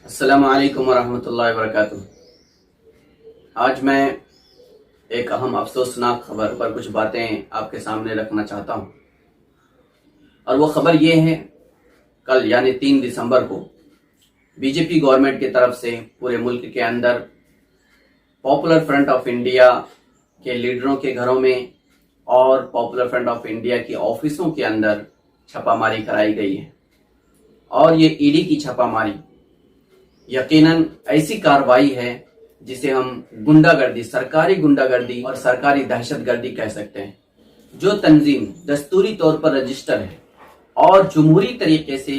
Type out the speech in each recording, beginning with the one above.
अस्सलामु अलैकुम वरहमतुल्लाहि वबरकातुहू। आज मैं एक अहम अफसोसनाक खबर पर कुछ बातें आपके सामने रखना चाहता हूँ। और वो खबर ये है, कल यानी 3 दिसंबर को बीजेपी गवर्नमेंट की तरफ से पूरे मुल्क के अंदर पॉपुलर फ्रंट ऑफ इंडिया के लीडरों के घरों में और पॉपुलर फ्रंट ऑफ इंडिया की ऑफिसों के अंदर छापामारी कराई गई है। और ये ईडी की छापामारी यकीनन ऐसी कार्रवाई है जिसे हम गुंडागर्दी, सरकारी गुंडागर्दी और सरकारी दहशतगर्दी कह सकते हैं। जो तंजीम दस्तूरी तौर पर रजिस्टर है और जमहूरी तरीके से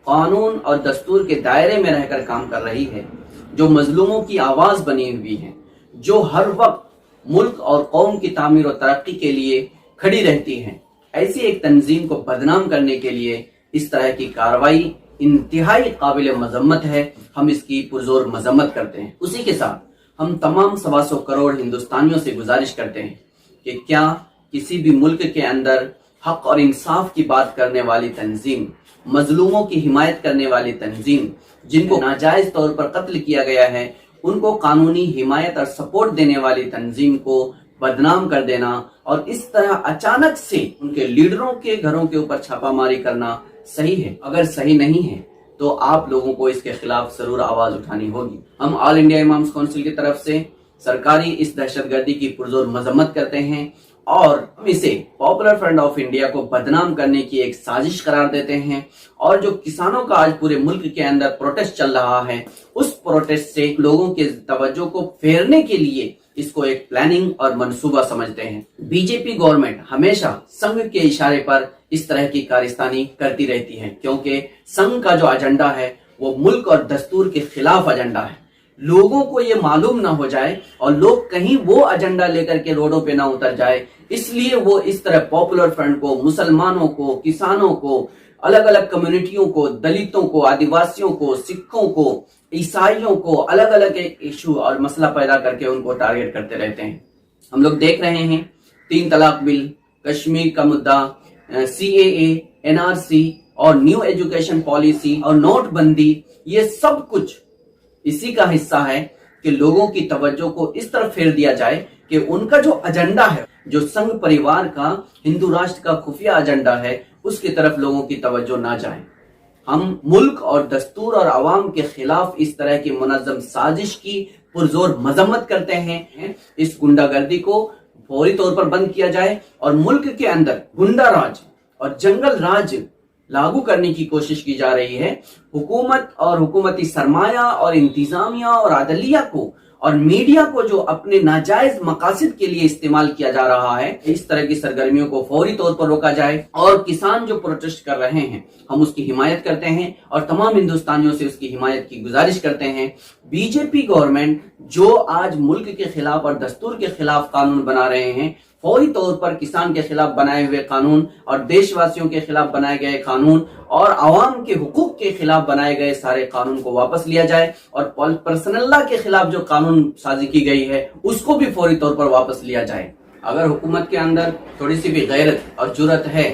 कानून और दस्तूर के दायरे में रहकर काम कर रही है, जो मजलूमों की आवाज बनी हुई है, जो हर वक्त मुल्क और कौम की तामीर और तरक्की के लिए खड़ी रहती है, ऐसी एक तंजीम को बदनाम करने के लिए इस तरह की कार्रवाई इंतहाई काबिल मजम्मत है। हम इसकी पुरजोर मजम्मत करते हैं। उसी के साथ हम तमाम 125 करोड़ हिंदुस्तानियों से गुजारिश करते हैं कि क्या किसी भी मुल्क के अंदर हक और इंसाफ की बात करने वाली तंजीम, मजलूमों की हिमायत करने वाली तंजीम, जिनको नाजायज तौर पर कत्ल किया गया है, उनको कानूनी हिमायत और सपोर्ट देने वाली तंजीम को बदनाम कर देना और इस तरह अचानक से उनके लीडरों के घरों के ऊपर छापामारी करना सही है? अगर सही नहीं है तो आप लोगों को इसके खिलाफ जरूर आवाज उठानी होगी। हम ऑल इंडिया इमाम्स काउंसिल की तरफ से सरकारी इस दहशतगर्दी की पुरजोर मजम्मत करते हैं और हम इसे पॉपुलर फ्रंट ऑफ इंडिया को बदनाम करने की एक साजिश करार देते हैं। और जो किसानों का आज पूरे मुल्क के अंदर प्रोटेस्ट चल रहा है, उस प्रोटेस्ट से लोगों के तवज्जो को फेरने के लिए इसको एक प्लानिंग और मंसूबा समझते हैं। बीजेपी गवर्नमेंट हमेशा संघ के इशारे पर इस तरह की कारिस्तानी करती रहती है, क्योंकि संघ का जो एजेंडा है वो मुल्क और दस्तूर के खिलाफ एजेंडा है। लोगों को ये मालूम ना हो जाए और लोग कहीं वो एजेंडा लेकर के रोडों पे ना उतर जाए, इसलिए वो इस तरह पॉपुलर फ्रंट को, मुसलमानों को, किसानों को, अलग अलग कम्युनिटियों को, दलितों को, आदिवासियों को, सिखों को, ईसाइयों को अलग अलग एक इशू और मसला पैदा करके उनको टारगेट करते रहते हैं। हम लोग देख रहे हैं 3 तलाक बिल, कश्मीर का मुद्दा, CAA, NRC और न्यू एजुकेशन पॉलिसी और नोटबंदी, ये सब कुछ इसी का हिस्सा है कि लोगों की तवज्जो को इस तरफ फेर दिया जाए कि उनका जो एजेंडा है, जो संघ परिवार का, हिंदू राष्ट्र का खुफिया एजेंडा है, उसकी तरफ लोगों की तवज्जो ना जाए। हम मुल्क और दस्तूर और अवाम के खिलाफ इस तरह की मुनज़्ज़म साजिश की पुरजोर मजम्मत करते हैं। इस गुंडागर्दी को फौरी तौर पर बंद किया जाए और मुल्क के अंदर गुंडा राज और जंगल राज लागू करने की कोशिश की जा रही है। हुकूमत और हुकूमती सरमाया और इंतजामिया और अदलिया को और मीडिया को जो अपने नाजायज मकासद के लिए इस्तेमाल किया जा रहा है, इस तरह की सरगर्मियों को फौरी तौर पर रोका जाए। और किसान जो प्रोटेस्ट कर रहे हैं, हम उसकी हिमायत करते हैं और तमाम हिंदुस्तानियों से उसकी हिमायत की गुजारिश करते हैं। बीजेपी गवर्नमेंट जो आज मुल्क के खिलाफ और दस्तूर के खिलाफ कानून बना रहे हैं, फौरी तौर पर किसान के खिलाफ बनाए हुए कानून और देशवासियों के खिलाफ बनाए गए कानून और आवाम के हुकूक के खिलाफ बनाए गए सारे कानून को वापस लिया जाए और पर्सनल लॉ के खिलाफ जो कानून साजी की गई है उसको भी फौरी तौर पर वापस लिया जाए। अगर हुकूमत के अंदर थोड़ी सी भी गैरत और जुर्रत है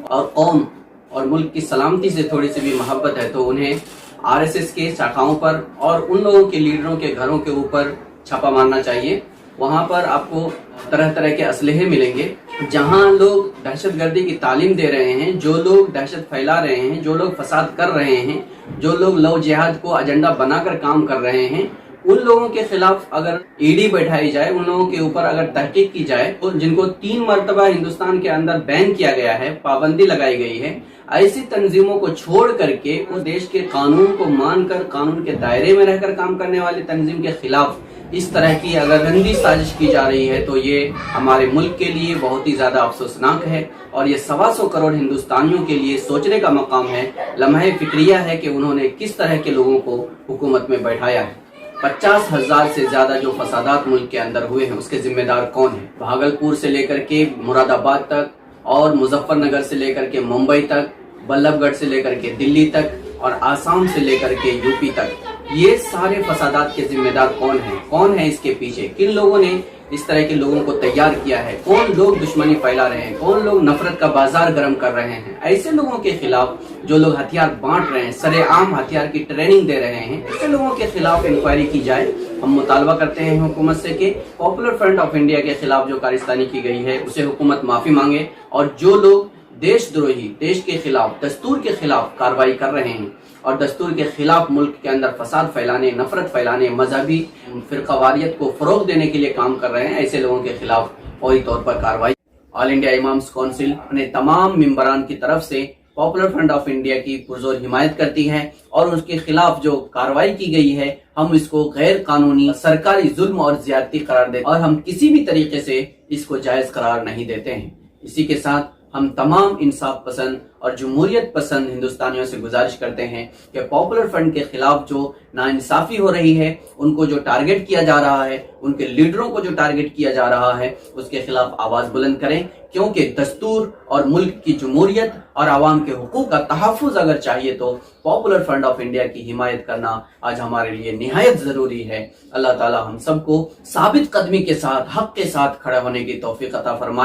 और कौम और मुल्क की सलामती से थोड़ी सी भी मोहब्बत है, तो उन्हें RSS के शाखाओं पर और उन लोगों के लीडरों के घरों के ऊपर छापा मारना चाहिए। वहां पर आपको तरह तरह के असलहे मिलेंगे। जहां लोग दहशतगर्दी की तालीम दे रहे हैं, जो लोग दहशत फैला रहे हैं, जो लोग फसाद कर रहे हैं, जो लोग लव जिहाद को एजेंडा बनाकर काम कर रहे हैं, उन लोगों के खिलाफ अगर ईडी बैठाई जाए, उन लोगों के ऊपर अगर तहकीक की जाए, तो जिनको 3 मरतबा हिंदुस्तान के अंदर बैन किया गया है, पाबंदी लगाई गई है, ऐसी तंजीमों को छोड़ करके उस देश के कानून को मानकर कानून के दायरे में रहकर काम करने वाली तंजीम के खिलाफ इस तरह की अगर गंदी साजिश की जा रही है, तो ये हमारे मुल्क के लिए बहुत ही ज्यादा अफसोसनाक है। और ये 125 करोड़ हिंदुस्तानियों के लिए सोचने का मकाम है, लम्हे फिक्रिया है कि उन्होंने किस तरह के लोगों को हुकूमत में बैठाया है। 50,000 से ज्यादा जो फसादात मुल्क के अंदर हुए हैं, उसके जिम्मेदार कौन है? भागलपुर से लेकर के मुरादाबाद तक और मुजफ्फरनगर से लेकर के मुंबई तक, बल्लभगढ़ से लेकर के दिल्ली तक और आसाम से लेकर के यूपी तक, ये सारे फसादात के जिम्मेदार कौन है? कौन है इसके पीछे? किन लोगों ने इस तरह के लोगों को तैयार किया है, कौन लोग दुश्मनी फैला रहे हैं, कौन लोग नफरत का बाजार गर्म कर रहे हैं, ऐसे लोगों के खिलाफ जो लोग हथियार बांट रहे हैं, सरेआम हथियार की ट्रेनिंग दे रहे हैं, ऐसे लोगों के खिलाफ इंक्वायरी की जाए। हम मुतालबा करते हैं हुकूमत से कि पॉपुलर फ्रंट ऑफ इंडिया के खिलाफ जो कारस्तानी की गई है उसे हुकूमत माफी मांगे, और जो लोग देशद्रोही, देश के खिलाफ, दस्तूर के खिलाफ कार्रवाई कर रहे हैं और दस्तूर के खिलाफ मुल्क के अंदर फसाद फैलाने, नफरत फैलाने, मजहबी फिरकावारियत को फरोग देने के लिए काम कर रहे हैं, ऐसे लोगों के खिलाफ फौरी तौर पर कार्रवाई। ऑल इंडिया इमाम्स काउंसिल अपने तमाम मेंबरान की तरफ से पॉपुलर फ्रंट ऑफ इंडिया की पुरजोर हिमायत करती है और उसके खिलाफ जो कार्रवाई की गई है हम इसको गैर कानूनी, सरकारी जुल्म और ज्यादती करार देते हैं और हम किसी भी तरीके से इसको जायज करार नहीं देते हैं। इसी के साथ हम तमाम इंसाफ पसंद और जमहूरियत पसंद हिंदुस्तानियों से गुजारिश करते हैं कि पॉपुलर फ्रंट के खिलाफ जो नाइंसाफी हो रही है, उनको जो टारगेट किया जा रहा है, उनके लीडरों को जो टारगेट किया जा रहा है, उसके खिलाफ आवाज बुलंद करें, क्योंकि दस्तूर और मुल्क की जमहूरियत और आवाम के हुकूक का तहफ़्फ़ुज़ अगर चाहिए तो पॉपुलर फ्रंट ऑफ इंडिया की हिमायत करना आज हमारे लिए निहायत ज़रूरी है। अल्लाह ताला हम सबको साबित कदमी के साथ, हक के साथ खड़ा होने की तौफीक अता फरमाए।